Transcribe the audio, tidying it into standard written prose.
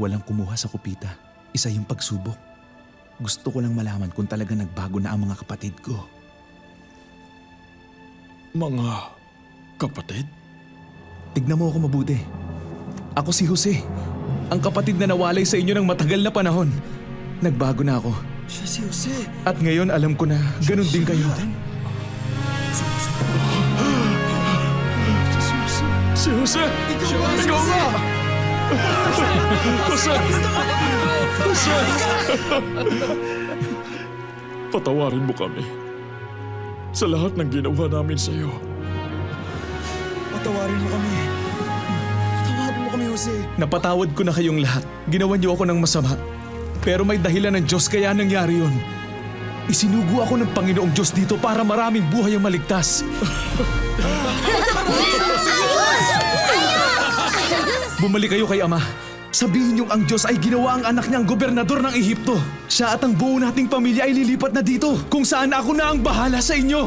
Walang kumuha sa kupita. Isa yung pagsubok. Gusto ko lang malaman kung talaga nagbago na ang mga kapatid ko. Mga kapatid? Tignan mo ako mabuti. Ako si Jose, ang kapatid na nawalay sa inyo ng matagal na panahon. Nagbago na ako. Siya si Jose. At ngayon alam ko na ganun din kayo. Si Jose! Ikaw nga! Jose! Jose! Patawarin mo kami sa lahat ng ginawa namin sa iyo. Patawarin mo kami. Patawarin mo kami, Jose. Napatawad ko na kayong lahat. Ginawan niyo ako ng masama. Pero may dahilan ng Diyos kaya nangyari yun. Isinugo ako ng Panginoong Diyos dito para maraming buhay ang maligtas. Bumalik kayo kay Ama. Sabihin niyong ang Diyos ay ginawa ang anak niyang gobernador ng Ehipto. Siya at ang buo nating pamilya ay lilipat na dito, kung saan ako na ang bahala sa inyo.